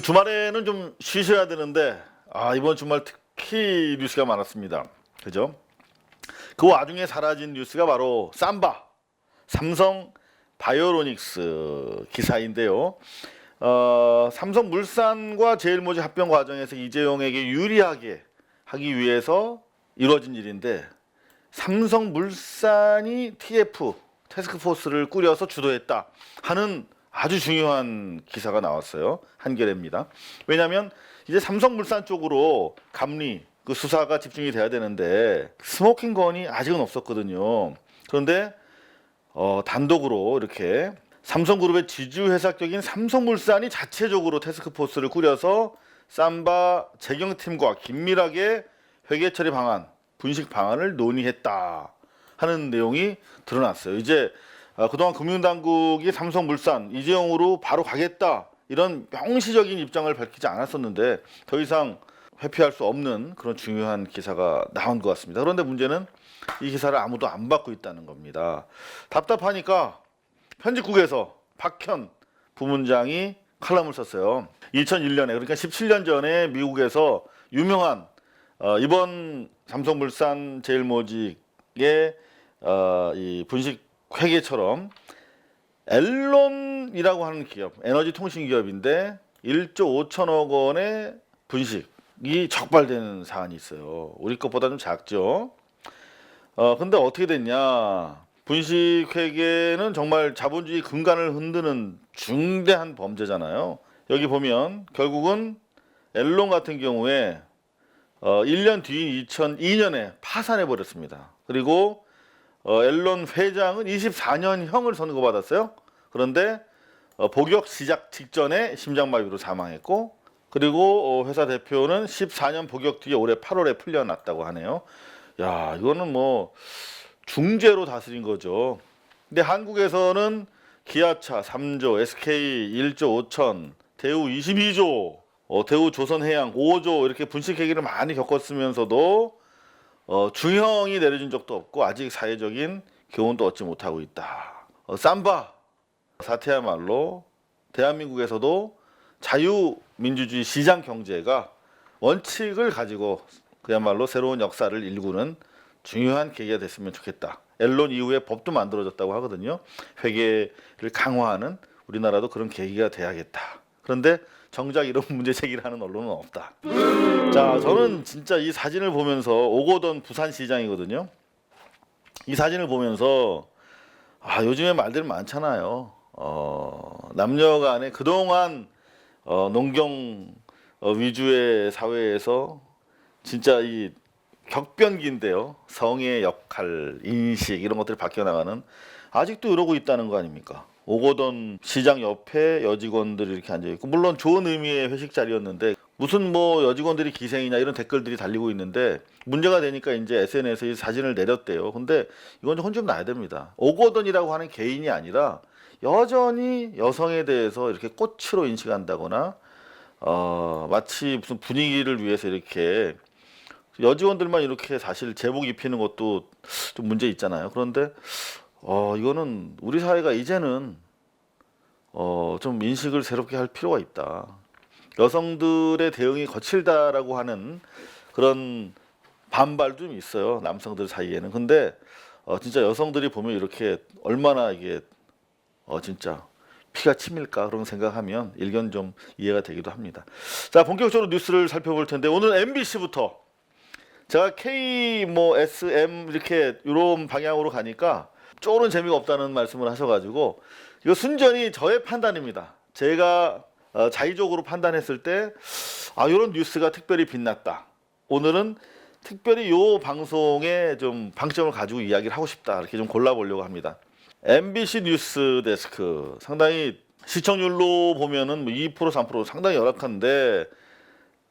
주말에는 좀 쉬셔야 되는데 이번 주말 특히 뉴스가 많았습니다. 그죠? 그 와중에 사라진 뉴스가 바로 삼바 삼성 바이오로닉스 기사인데요. 삼성물산과 제일모직 합병 과정에서 이재용에게 유리하게 하기 위해서 이루어진 일인데 삼성물산이 TF 태스크포스를 꾸려서 주도했다 하는 아주 중요한 기사가 나왔어요. 한겨레입니다. 왜냐하면 이제 삼성물산 쪽으로 감리 그 수사가 집중이 돼야 되는데 스모킹 건이 아직은 없었거든요. 그런데 단독으로 이렇게 삼성그룹의 지주회사격인 삼성물산이 자체적으로 태스크포스를 꾸려서 삼바 재경팀과 긴밀하게 회계 처리 방안, 분식 방안을 논의했다 하는 내용이 드러났어요. 이제 그동안 금융당국이 삼성물산 이재용으로 바로 가겠다 이런 명시적인 입장을 밝히지 않았었는데 더 이상 회피할 수 없는 그런 중요한 기사가 나온 것 같습니다. 그런데 문제는 이 기사를 아무도 안 받고 있다는 겁니다. 답답하니까 편집국에서 박현 부문장이 칼럼을 썼어요. 2001년에 그러니까 17년 전에 미국에서 유명한 이번 삼성물산 제일모직의 이 분식 회계처럼 앨론이라고 하는 기업, 에너지 통신 기업인데 1조 5천억 원의 분식이 적발되는 사안이 있어요. 우리 것보다 좀 작죠. 근데 어떻게 됐냐? 분식 회계는 정말 자본주의 근간을 흔드는 중대한 범죄잖아요. 여기 보면 결국은 앨론 같은 경우에 1년 뒤인 2002년에 파산해 버렸습니다. 그리고 앨런 회장은 24년형을 선고받았어요. 그런데 복역 시작 직전에 심장마비로 사망했고, 그리고 회사 대표는 14년 복역 뒤에 올해 8월에 풀려났다고 하네요. 야, 이거는 뭐 중죄로 다스린 거죠. 근데 한국에서는 기아차 3조, SK 1조 5천, 대우 22조, 대우 조선해양 5조 이렇게 분식 회계를 많이 겪었으면서도 중형이 내려진 적도 없고 아직 사회적인 교훈도 얻지 못하고 있다. 삼바 사태야말로 대한민국에서도 자유민주주의 시장 경제가 원칙을 가지고 그야말로 새로운 역사를 일구는 중요한 계기가 됐으면 좋겠다. 앨런 이후에 법도 만들어졌다고 하거든요. 회계를 강화하는 우리나라도 그런 계기가 돼야겠다. 그런데 정작 이런 문제 제기를 하는 언론은 없다. 자, 저는 진짜 이 사진을 보면서 오거돈 부산시장이거든요. 이 사진을 보면서 요즘에 말들 많잖아요. 남녀간에 그동안 농경 위주의 사회에서 진짜 이 격변기인데요. 성의 역할, 인식 이런 것들이 바뀌어 나가는 아직도 이러고 있다는 거 아닙니까? 오거돈 시장 옆에 여직원들이 이렇게 앉아 있고 물론 좋은 의미의 회식 자리였는데 무슨 뭐 여직원들이 기생이냐 이런 댓글들이 달리고 있는데 문제가 되니까 이제 SNS에 사진을 내렸대요. 근데 이건 좀 혼 좀 나야 됩니다. 오거돈이라고 하는 개인이 아니라 여전히 여성에 대해서 이렇게 꽃으로 인식한다거나 마치 무슨 분위기를 위해서 이렇게 여직원들만 이렇게 사실 제복 입히는 것도 좀 문제 있잖아요. 그런데 이거는 우리 사회가 이제는 좀 인식을 새롭게 할 필요가 있다. 여성들의 대응이 거칠다라고 하는 그런 반발도 좀 있어요. 남성들 사이에는. 근데 진짜 여성들이 보면 이렇게 얼마나 이게 진짜 피가 침일까 그런 생각하면 일견 좀 이해가 되기도 합니다. 자, 본격적으로 뉴스를 살펴볼 텐데 오늘 MBC부터 제가 K 뭐 SM 이렇게 이런 방향으로 가니까 쪼는 재미가 없다는 말씀을 하셔가지고 이거 순전히 저의 판단입니다. 제가 자의적으로 판단했을 때 이런 뉴스가 특별히 빛났다. 오늘은 특별히 요 방송에 좀 방점을 가지고 이야기를 하고 싶다. 이렇게 좀 골라보려고 합니다. MBC 뉴스 데스크 상당히 시청률로 보면은 2% 3% 상당히 열악한데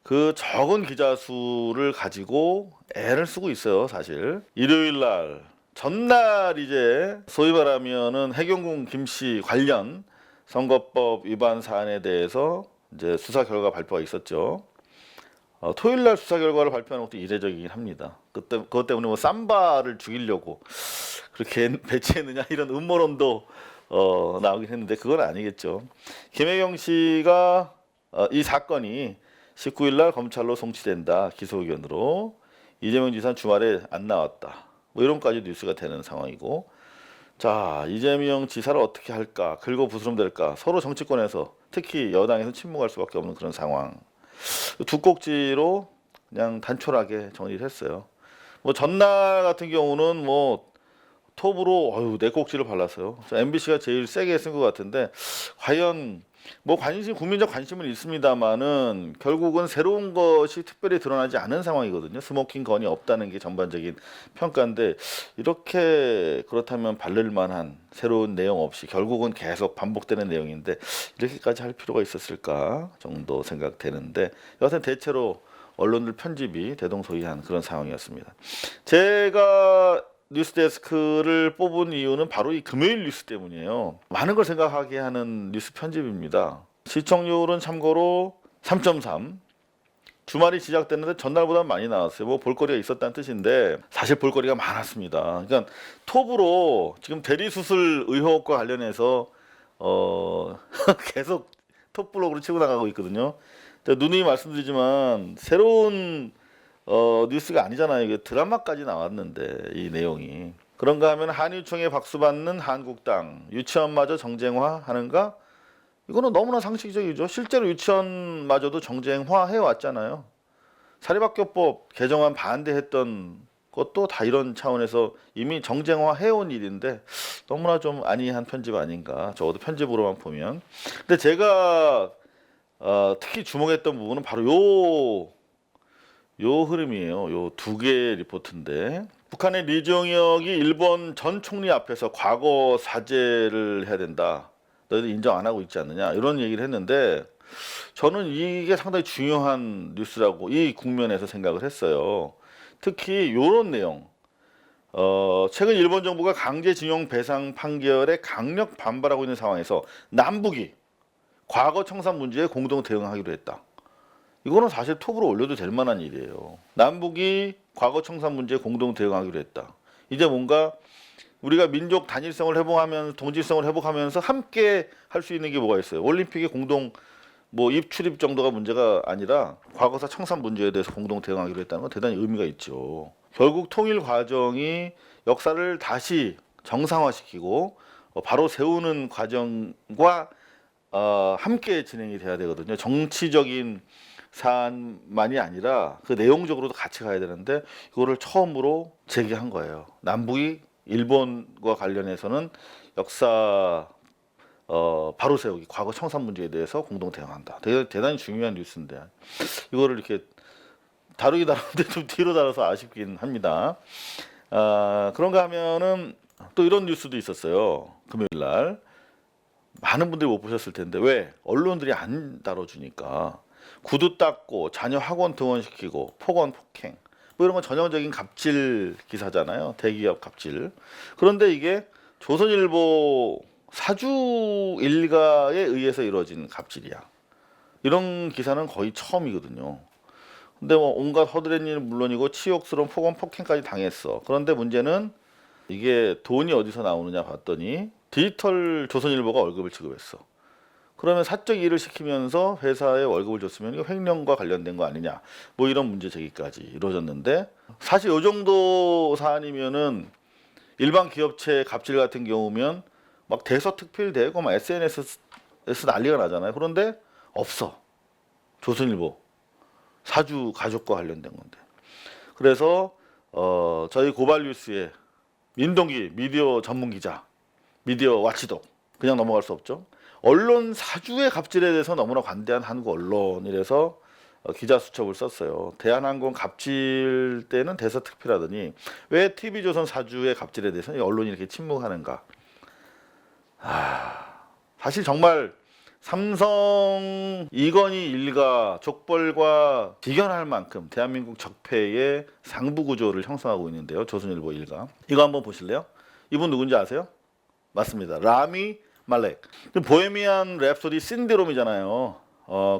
그 적은 기자 수를 가지고 애를 쓰고 있어요. 사실 일요일 날 전날 이제 소위 말하면은 해경궁 김씨 관련 선거법 위반 사안에 대해서 이제 수사 결과 발표가 있었죠. 토요일 날 수사 결과를 발표하는 것도 이례적이긴 합니다. 그것 때문에 뭐 삼바를 죽이려고 그렇게 배치했느냐 이런 음모론도 나오긴 했는데 그건 아니겠죠. 김혜경 씨가 이 사건이 19일 날 검찰로 송치된다. 기소 의견으로. 이재명 지사는 주말에 안 나왔다. 뭐 이런까지 뉴스가 되는 상황이고. 자, 이재명 지사를 어떻게 할까? 긁어 부스럼 될까? 서로 정치권에서 특히 여당에서 침묵할 수밖에 없는 그런 상황. 두 꼭지로 그냥 단촐하게 정리를 했어요. 뭐 전날 같은 경우는 뭐 톱으로 네 꼭지를 발랐어요. MBC가 제일 세게 쓴 것 같은데 과연 뭐 국민적 관심은 있습니다만은 결국은 새로운 것이 특별히 드러나지 않은 상황이거든요. 스모킹 건이 없다는 게 전반적인 평가인데 이렇게 그렇다면 바를 만한 새로운 내용 없이 결국은 계속 반복되는 내용인데 이렇게까지 할 필요가 있었을까 정도 생각되는데 여하튼 대체로 언론들 편집이 대동소이한 그런 상황이었습니다. 제가 뉴스데스크를 뽑은 이유는 바로 이 금요일 뉴스 때문이에요. 많은 걸 생각하게 하는 뉴스 편집입니다. 시청률은 참고로 3.3. 주말이 시작됐는데 전날보다 많이 나왔어요. 뭐 볼거리가 있었다는 뜻인데 사실 볼거리가 많았습니다. 그러니까 톱으로 지금 대리수술 의혹과 관련해서 계속 톱블록으로 치고 나가고 있거든요. 누누이 말씀드리지만 새로운 뉴스가 아니잖아요. 이게 드라마까지 나왔는데 이 내용이 그런가 하면 한유총에 박수받는 한국당 유치원마저 정쟁화 하는가? 이거는 너무나 상식적이죠. 실제로 유치원마저도 정쟁화 해왔잖아요. 사립학교법 개정안 반대했던 것도 다 이런 차원에서 이미 정쟁화 해온 일인데 너무나 좀 아니한 편집 아닌가. 적어도 편집으로만 보면. 근데 제가 특히 주목했던 부분은 바로 요 흐름이에요. 요 두 개의 리포트인데 북한의 리정혁이 일본 전 총리 앞에서 과거 사죄를 해야 된다. 너희들 인정 안 하고 있지 않느냐 이런 얘기를 했는데 저는 이게 상당히 중요한 뉴스라고 이 국면에서 생각을 했어요. 특히 이런 내용. 최근 일본 정부가 강제징용 배상 판결에 강력 반발하고 있는 상황에서 남북이 과거 청산 문제에 공동 대응하기로 했다. 이거는 사실 톱으로 올려도 될 만한 일이에요. 남북이 과거 청산 문제에 공동 대응하기로 했다. 이제 뭔가 우리가 민족 단일성을 회복하면서 동질성을 회복하면서 함께 할 수 있는 게 뭐가 있어요? 올림픽의 공동 뭐 입출입 정도가 문제가 아니라 과거사 청산 문제에 대해서 공동 대응하기로 했다는 건 대단히 의미가 있죠. 결국 통일 과정이 역사를 다시 정상화시키고 바로 세우는 과정과 함께 진행이 돼야 되거든요. 정치적인 사안만이 아니라 그 내용적으로도 같이 가야 되는데 이거를 처음으로 제기한 거예요. 남북이 일본과 관련해서는 역사 바로 세우기, 과거 청산 문제에 대해서 공동 대응한다. 대단히 중요한 뉴스인데 이거를 이렇게 다루기 다루는데 좀 뒤로 달아서 아쉽긴 합니다. 그런가 하면은 또 이런 뉴스도 있었어요. 금요일 날 많은 분들이 못 보셨을 텐데 왜 언론들이 안 다뤄주니까 구두 닦고 자녀 학원 등원시키고 폭언 폭행 뭐 이런 건 전형적인 갑질 기사잖아요. 대기업 갑질. 그런데 이게 조선일보 사주 일가에 의해서 이루어진 갑질이야. 이런 기사는 거의 처음이거든요. 근데 뭐 온갖 허드렛 일은 물론이고 치욕스러운 폭언 폭행까지 당했어. 그런데 문제는 이게 돈이 어디서 나오느냐 봤더니 디지털 조선일보가 월급을 지급했어. 그러면 사적 일을 시키면서 회사에 월급을 줬으면 이거 횡령과 관련된 거 아니냐. 뭐 이런 문제 제기까지 이루어졌는데 사실 이 정도 사안이면은 일반 기업체 갑질 같은 경우면 막 대서특필되고 막 SNS에서 난리가 나잖아요. 그런데 없어. 조선일보 사주 가족과 관련된 건데. 그래서 저희 고발뉴스에 민동기 미디어 전문 기자, 미디어 와치독 그냥 넘어갈 수 없죠. 언론 사주의 갑질에 대해서 너무나 관대한 한국 언론이라서 기자 수첩을 썼어요. 대한항공 갑질 때는 대서특필하더니 왜 TV조선 사주의 갑질에 대해서 언론이 이렇게 침묵하는가. 사실 정말 삼성 이건희 일가 족벌과 비견할 만큼 대한민국 적폐의 상부 구조를 형성하고 있는데요. 조선일보 일가. 이거 한번 보실래요? 이분 누군지 아세요? 맞습니다. 라미 말렉. 보헤미안 랩소디 신디롬이잖아요.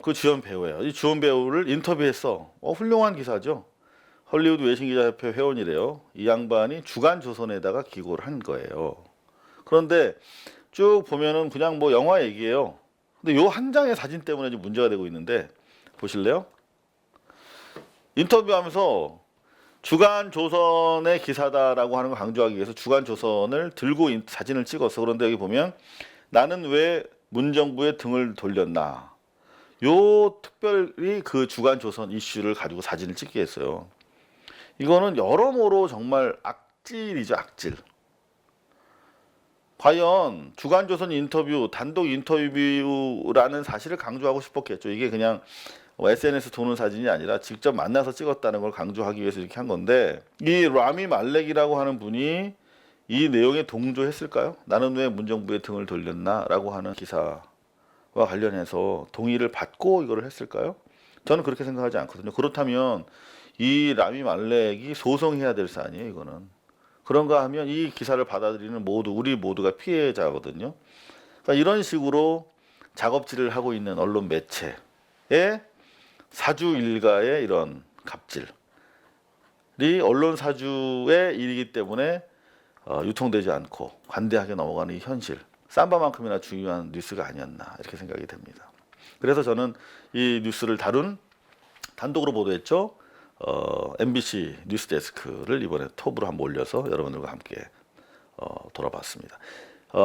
그 주연 배우예요. 이 주연 배우를 인터뷰했어. 훌륭한 기사죠. 헐리우드 외신기자협회 회원이래요. 이 양반이 주간조선에다가 기고를 한 거예요. 그런데 쭉 보면은 그냥 뭐 영화 얘기예요. 근데 요 한 장의 사진 때문에 지금 문제가 되고 있는데 보실래요? 인터뷰하면서 주간 조선의 기사다라고 하는 걸 강조하기 위해서 주간 조선을 들고 사진을 찍었어. 그런데 여기 보면 나는 왜 문정부의 등을 돌렸나? 요 특별히 그 주간 조선 이슈를 가지고 사진을 찍게 했어요. 이거는 여러모로 정말 악질이죠, 악질. 과연 주간조선 인터뷰, 단독 인터뷰라는 사실을 강조하고 싶었겠죠. 이게 그냥 SNS 도는 사진이 아니라 직접 만나서 찍었다는 걸 강조하기 위해서 이렇게 한 건데, 이 라미 말렉이라고 하는 분이 이 내용에 동조했을까요? 나는 왜 문정부의 등을 돌렸나? 라고 하는 기사와 관련해서 동의를 받고 이거를 했을까요? 저는 그렇게 생각하지 않거든요. 그렇다면 이 라미 말렉이 소송해야 될 사안이에요, 이거는. 그런가 하면 이 기사를 받아들이는 우리 모두가 피해자거든요. 그러니까 이런 식으로 작업질을 하고 있는 언론 매체의 사주 일가의 이런 갑질이 언론 사주의 일이기 때문에 유통되지 않고 관대하게 넘어가는 이 현실, 삼바만큼이나 중요한 뉴스가 아니었나 이렇게 생각이 됩니다. 그래서 저는 이 뉴스를 단독으로 보도했죠. MBC 뉴스데스크를 이번에 톱으로 한번 올려서 여러분들과 함께 돌아봤습니다.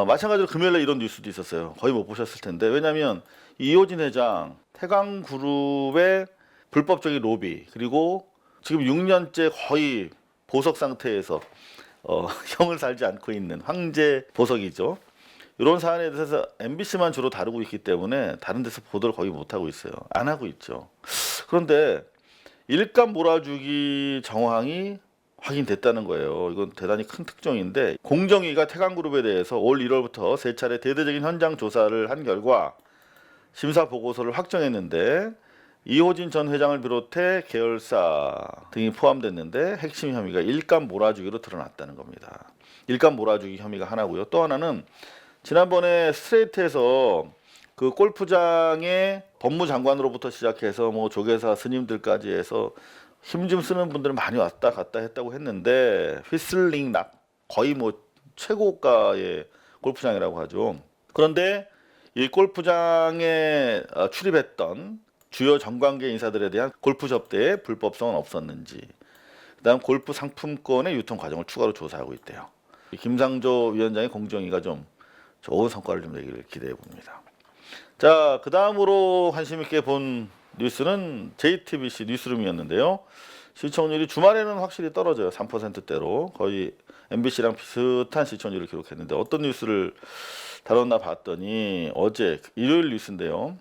마찬가지로 금요일에 이런 뉴스도 있었어요. 거의 못 보셨을 텐데, 왜냐하면 이호진 회장 태광그룹의 불법적인 로비, 그리고 지금 6년째 거의 보석 상태에서 형을 살지 않고 있는 황제 보석이죠. 이런 사안에 대해서 MBC만 주로 다루고 있기 때문에 다른 데서 보도를 거의 못하고 있어요. 안 하고 있죠. 그런데 일감 몰아주기 정황이 확인됐다는 거예요. 이건 대단히 큰 특종인데, 공정위가 태광그룹에 대해서 올 1월부터 세 차례 대대적인 현장 조사를 한 결과 심사 보고서를 확정했는데, 이호진 전 회장을 비롯해 계열사 등이 포함됐는데 핵심 혐의가 일감 몰아주기로 드러났다는 겁니다. 일감 몰아주기 혐의가 하나고요. 또 하나는 지난번에 스트레이트에서 그 골프장의 법무장관으로부터 시작해서 뭐 조계사 스님들까지 해서 힘 좀 쓰는 분들 많이 왔다 갔다 했다고 했는데, 휘슬링 락 거의 뭐 최고가의 골프장이라고 하죠. 그런데 이 골프장에 출입했던 주요 정관계 인사들에 대한 골프 접대의 불법성은 없었는지, 그다음 골프 상품권의 유통 과정을 추가로 조사하고 있대요. 김상조 위원장의 공정위가 좀 좋은 성과를 좀 내기를 기대해 봅니다. 자, 그 다음으로 관심 있게 본 뉴스는 JTBC 뉴스룸이었는데요. 시청률이 주말에는 확실히 떨어져요. 3%대로 거의 MBC랑 비슷한 시청률을 기록했는데, 어떤 뉴스를 다뤘나 봤더니 어제 일요일 뉴스인데요.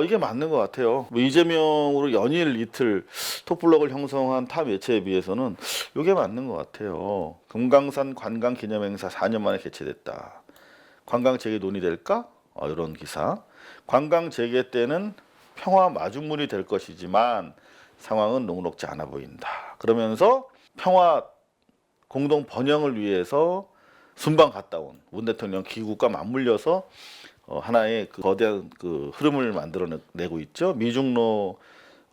이게 맞는 것 같아요. 뭐 이재명으로 연일 이틀 톱블록을 형성한 타 매체에 비해서는 이게 맞는 것 같아요. 금강산 관광 기념행사 4년 만에 개최됐다. 관광 재개 논의될까? 이런 기사. 관광 재개 때는 평화 마중물이 될 것이지만 상황은 녹록지 않아 보인다. 그러면서 평화 공동 번영을 위해서 순방 갔다 온 문 대통령 기구가 맞물려서 하나의 그 거대한 그 흐름을 만들어내고 있죠. 미중로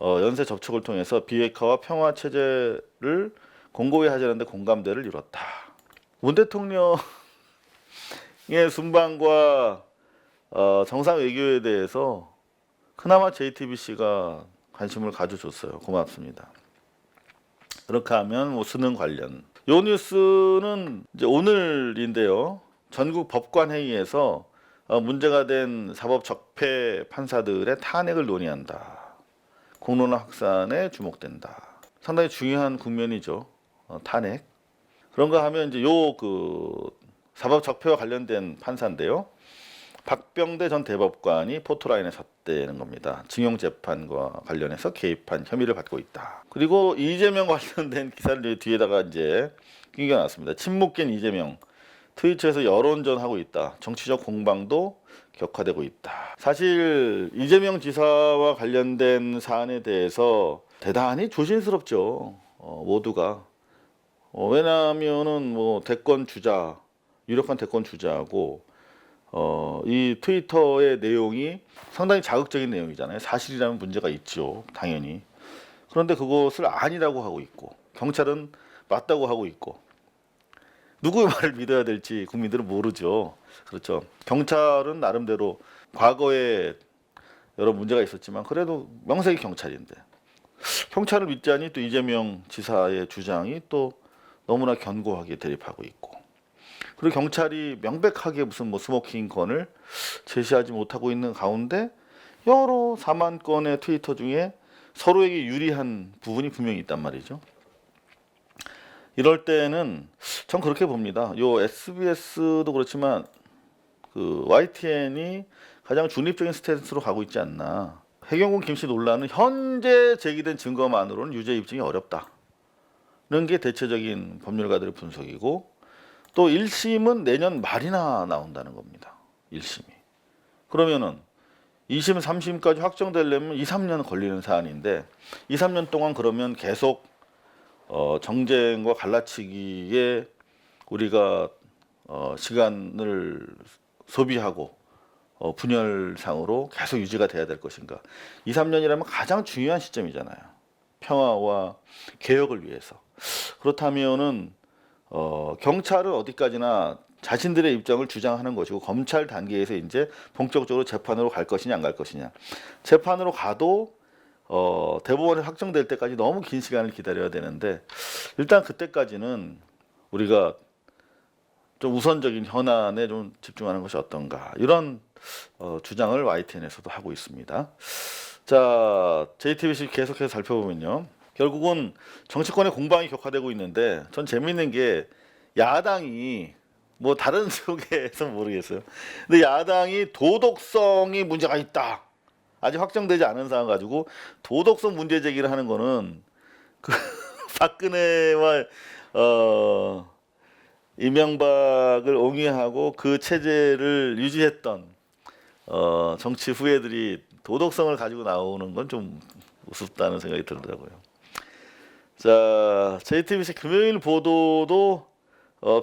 연쇄 접촉을 통해서 비핵화와 평화 체제를 공고히 하자는데 공감대를 이뤘다. 문 대통령의 순방과 정상 외교에 대해서 그나마 JTBC가 관심을 가져줬어요. 고맙습니다. 그렇게 하면 뭐 수능 관련 요 뉴스는 이제 오늘인데요. 전국 법관 회의에서 문제가 된 사법 적폐 판사들의 탄핵을 논의한다. 공론화 확산에 주목된다. 상당히 중요한 국면이죠. 탄핵. 그런가 하면 이제 요 그 사법 적폐와 관련된 판사인데요. 박병대 전 대법관이 포토라인에 섰다는 겁니다. 징용 재판과 관련해서 개입한 혐의를 받고 있다. 그리고 이재명 관련된 기사를 뒤에다가 이제 끼겨놨습니다. 침묵gen 이재명. 트위터에서 여론전하고 있다. 정치적 공방도 격화되고 있다. 사실 이재명 지사와 관련된 사안에 대해서 대단히 조심스럽죠. 모두가. 왜냐하면은 뭐 대권 주자, 유력한 대권 주자하고 이 트위터의 내용이 상당히 자극적인 내용이잖아요. 사실이라는 문제가 있죠. 당연히. 그런데 그것을 아니라고 하고 있고, 경찰은 맞다고 하고 있고, 누구의 말을 믿어야 될지 국민들은 모르죠. 그렇죠. 경찰은 나름대로 과거에 여러 문제가 있었지만 그래도 명색이 경찰인데 경찰을 믿자니 또 이재명 지사의 주장이 또 너무나 견고하게 대립하고 있고 그리고 경찰이 명백하게 무슨 뭐 스모킹 건을 제시하지 못하고 있는 가운데 여러 4만 건의 트위터 중에 서로에게 유리한 부분이 분명히 있단 말이죠. 이럴 때는 전 그렇게 봅니다. 요 SBS도 그렇지만 그 YTN이 가장 중립적인 스탠스로 가고 있지 않나. 해경군 김씨 논란은 현재 제기된 증거만으로는 유죄 입증이 어렵다는 게 대체적인 법률가들의 분석이고 또 1심은 내년 말이나 나온다는 겁니다. 1심이. 그러면은 2심, 3심까지 확정되려면 2, 3년 걸리는 사안인데 2, 3년 동안 그러면 계속 정쟁과 갈라치기에 우리가 시간을 소비하고 분열상으로 계속 유지가 돼야 될 것인가. 2, 3년이라면 가장 중요한 시점이잖아요. 평화와 개혁을 위해서. 그렇다면은 경찰은 어디까지나 자신들의 입장을 주장하는 것이고 검찰 단계에서 이제 본격적으로 재판으로 갈 것이냐 안 갈 것이냐. 재판으로 가도 대법원에 확정될 때까지 너무 긴 시간을 기다려야 되는데 일단 그때까지는 우리가 좀 우선적인 현안에 좀 집중하는 것이 어떤가 이런 주장을 YTN에서도 하고 있습니다. 자, JTBC 계속해서 살펴보면요. 결국은 정치권의 공방이 격화되고 있는데 전 재미있는 게 야당이 뭐 다른 쪽에서 모르겠어요. 근데 야당이 도덕성이 문제가 있다. 아직 확정되지 않은 사안 가지고 도덕성 문제 제기를 하는 거는 그 박근혜와 이명박을 옹위하고 그 체제를 유지했던 정치 후예들이 도덕성을 가지고 나오는 건 좀 우습다는 생각이 들더라고요. 자, JTBC 금요일 보도도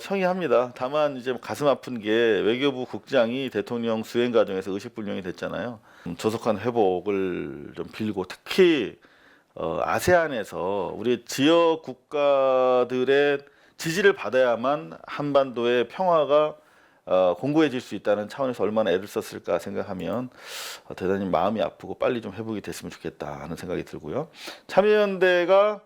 평이합니다. 다만 이제 가슴 아픈 게 외교부 국장이 대통령 수행 과정에서 의식불명이 됐잖아요. 조속한 회복을 좀 빌고 특히 아세안에서 우리 지역 국가들의 지지를 받아야만 한반도의 평화가 공고해질 수 있다는 차원에서 얼마나 애를 썼을까 생각하면 대단히 마음이 아프고 빨리 좀 회복이 됐으면 좋겠다 하는 생각이 들고요. 참여연대가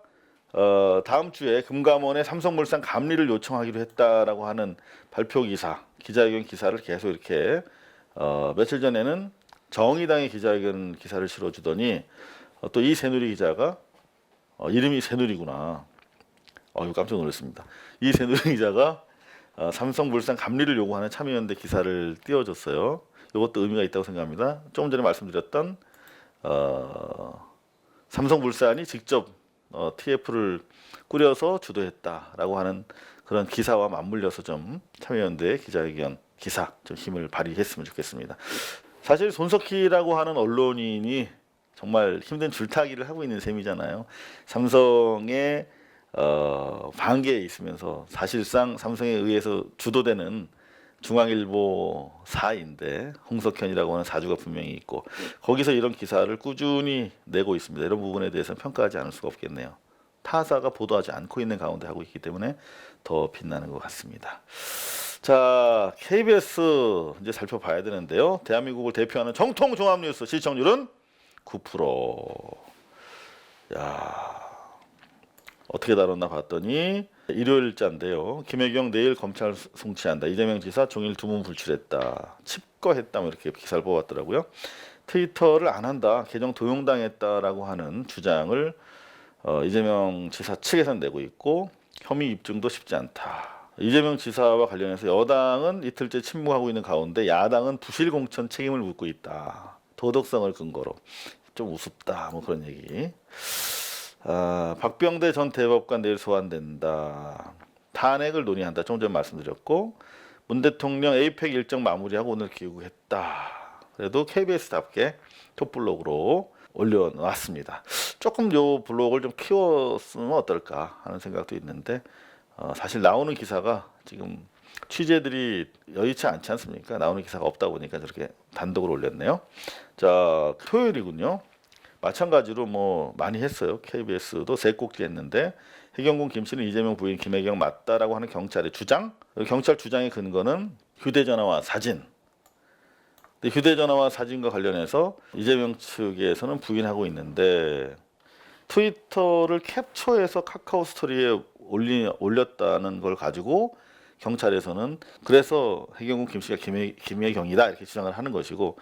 다음 주에 금감원에 삼성물산 감리를 요청하기로 했다라고 하는 발표 기사, 기자회견 기사를 계속 이렇게 며칠 전에는 정의당의 기자회견 기사를 실어주더니 또 이 새누리 기자가 이름이 새누리구나. 이거 깜짝 놀랐습니다. 이 새누리 기자가 삼성물산 감리를 요구하는 참여연대 기사를 띄워줬어요. 이것도 의미가 있다고 생각합니다. 조금 전에 말씀드렸던 삼성물산이 직접 TF를 꾸려서 주도했다라고 하는 그런 기사와 맞물려서 좀 참여연대 기자회견 기사 좀 힘을 발휘했으면 좋겠습니다. 사실 손석희라고 하는 언론인이 정말 힘든 줄타기를 하고 있는 셈이잖아요. 삼성의 반기에 있으면서 사실상 삼성에 의해서 주도되는 중앙일보사인데 홍석현이라고 하는 사주가 분명히 있고 거기서 이런 기사를 꾸준히 내고 있습니다. 이런 부분에 대해서는 평가하지 않을 수가 없겠네요. 타사가 보도하지 않고 있는 가운데 하고 있기 때문에 더 빛나는 것 같습니다. 자, KBS 이제 살펴봐야 되는데요. 대한민국을 대표하는 정통 종합뉴스 시청률은 9%. 야, 어떻게 다뤘나 봤더니 일요일자인데요. 김혜경 내일 검찰 송치한다. 이재명 지사 종일 두문 불출했다. 칩거했다. 뭐 이렇게 기사를 뽑았더라고요. 트위터를 안 한다. 계정 도용당했다라고 하는 주장을 이재명 지사 측에서 내고 있고 혐의 입증도 쉽지 않다. 이재명 지사와 관련해서 여당은 이틀째 침묵하고 있는 가운데 야당은 부실 공천 책임을 묻고 있다. 도덕성을 근거로 좀 우습다. 뭐 그런 얘기. 박병대 전 대법관 내일 소환된다. 탄핵을 논의한다. 좀 전에 말씀드렸고 문 대통령 APEC 일정 마무리하고 오늘 귀국했다. 그래도 KBS답게 톱블록으로 올려놨습니다. 조금 요 블록을 좀 키웠으면 어떨까 하는 생각도 있는데 사실 나오는 기사가 지금 취재들이 여의치 않지 않습니까? 나오는 기사가 없다 보니까 저렇게 단독으로 올렸네요. 자, 토요일이군요. 마찬가지로 뭐 많이 했어요. KBS도 세 꼭지 했는데 해경군 김씨는 이재명 부인 김혜경 맞다라고 하는 경찰의 주장. 경찰 주장의 근거는 휴대전화와 사진. 근데 휴대전화와 사진과 관련해서 이재명 측에서는 부인하고 있는데 트위터를 캡처해서 카카오 스토리에 올렸다는 걸 가지고 경찰에서는 그래서 해경군 김씨가 김혜경이다 이렇게 주장을 하는 것이고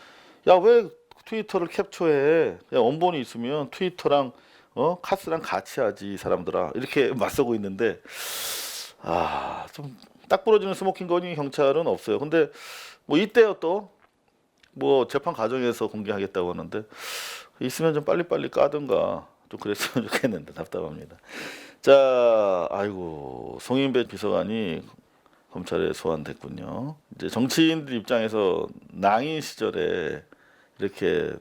야 왜 트위터를 캡처해? 야 원본이 있으면 트위터랑 카스랑 같이 하지 이 사람들아 이렇게 맞서고 있는데 좀 딱 부러지는 스모킹건이 경찰은 없어요. 근데 뭐 이때요 또 뭐 재판 과정에서 공개하겠다고 하는데 있으면 좀 빨리빨리 까든가 좀 그랬으면 좋겠는데 답답합니다. 자, 아이고 송인배 비서관이 검찰에 소환됐군요. 이제 정치인들 입장에서 낭인 시절에 이렇게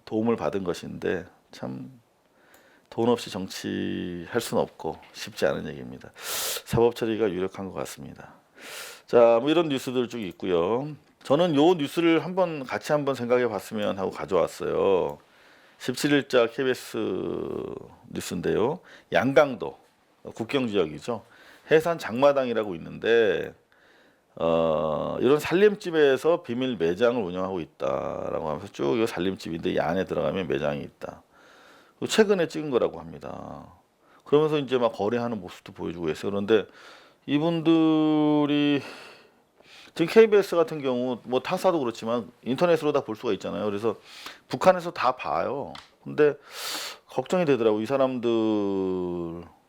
도움을 받은 것인데 참 돈 없이 정치할 수는 없고 쉽지 않은 얘기입니다. 사법 처리가 유력한 것 같습니다. 자, 뭐 이런 뉴스들 쭉 있고요. 저는 요 뉴스를 같이 한번 생각해 봤으면 하고 가져왔어요. 17일자 KBS 뉴스인데요. 양강도 국경 지역이죠. 해산 장마당이라고 있는데 이런 살림집에서 비밀 매장을 운영하고 있다라고 하면서 쭉 이 살림집인데 이 안에 들어가면 매장이 있다. 최근에 찍은 거라고 합니다. 그러면서 이제 막 거래하는 모습도 보여주고 있어요. 그런데 이분들이 지금 KBS 같은 경우 뭐 타사도 그렇지만 인터넷으로 다 볼 수가 있잖아요. 그래서 북한에서 다 봐요. 근데 걱정이 되더라고. 이 사람들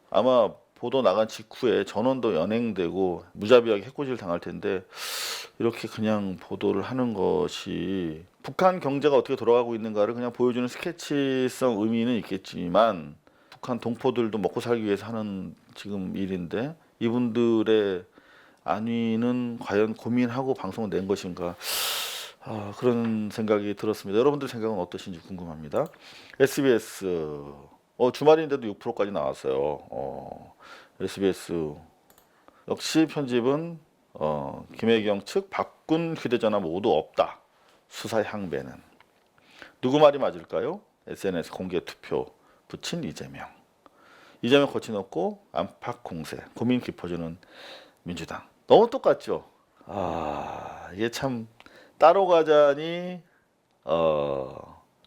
아마 보도 나간 직후에 전원도 연행되고 무자비하게 해코지를 당할 텐데 이렇게 그냥 보도를 하는 것이 북한 경제가 어떻게 돌아가고 있는가를 그냥 보여주는 스케치성 의미는 있겠지만 북한 동포들도 먹고 살기 위해서 하는 지금 일인데 이분들의 안위는 과연 고민하고 방송을 낸 것인가 그런 생각이 들었습니다. 여러분들 생각은 어떠신지 궁금합니다. SBS 주말인데도 6%까지 나왔어요. SBS 역시 편집은 김혜경 측 바꾼 휴대전화 모두 없다. 수사 향배는 누구 말이 맞을까요? SNS 공개 투표 붙인 이재명 거쳐놓고 안팎 공세 고민 깊어지는 민주당 너무 똑같죠. 이게 참 따로 가자니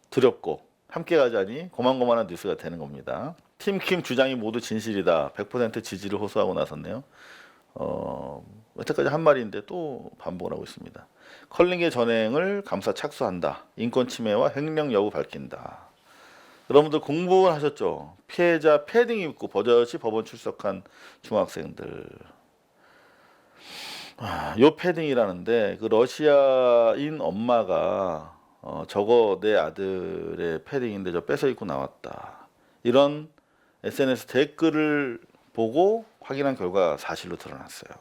두렵고 함께 가자니 고만고만한 뉴스가 되는 겁니다. 팀킴 주장이 모두 진실이다. 100% 지지를 호소하고 나섰네요. 여태까지 한 말인데 또 반복을 하고 있습니다. 컬링의 전행을 감사 착수한다. 인권 침해와 횡령 여부 밝힌다. 여러분들 공부를 하셨죠? 피해자 패딩 입고 버젓이 법원 출석한 중학생들. 요 패딩이라는데 그 러시아인 엄마가 저거 내 아들의 패딩인데 저 뺏어 입고 나왔다. 이런 SNS 댓글을 보고 확인한 결과 사실로 드러났어요.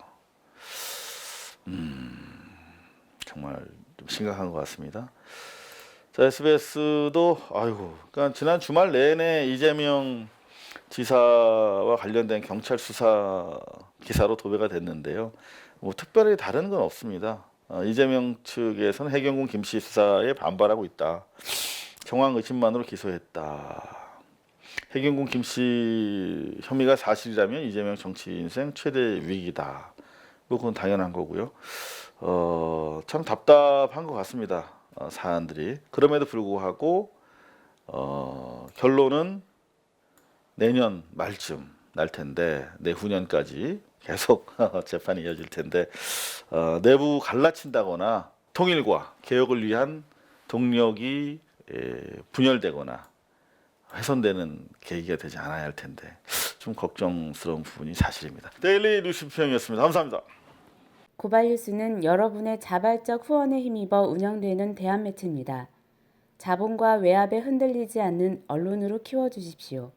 정말 좀 심각한 것 같습니다. 자, SBS도 그러니까 지난 주말 내내 이재명 지사와 관련된 경찰 수사 기사로 도배가 됐는데요. 뭐 특별히 다른 건 없습니다. 이재명 측에서는 해경군 김씨 수사에 반발하고 있다. 정황 의심만으로 기소했다. 해경군 김씨 혐의가 사실이라면 이재명 정치 인생 최대 위기다. 뭐 그건 당연한 거고요. 참 답답한 것 같습니다. 사안들이. 그럼에도 불구하고 결론은 내년 말쯤 날 텐데 내후년까지 계속 재판이 이어질 텐데 내부 갈라친다거나 통일과 개혁을 위한 동력이 분열되거나 훼손되는 계기가 되지 않아야 할 텐데 좀 걱정스러운 부분이 사실입니다. 데일리 뉴스 평이었습니다. 감사합니다. 고발뉴스는 여러분의 자발적 후원에 힘입어 운영되는 대한매체입니다. 자본과 외압에 흔들리지 않는 언론으로 키워주십시오.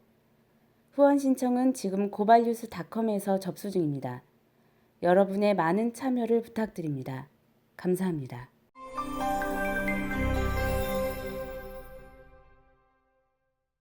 후원 신청은 지금 고발뉴스닷컴에서 접수 중입니다. 여러분의 많은 참여를 부탁드립니다. 감사합니다.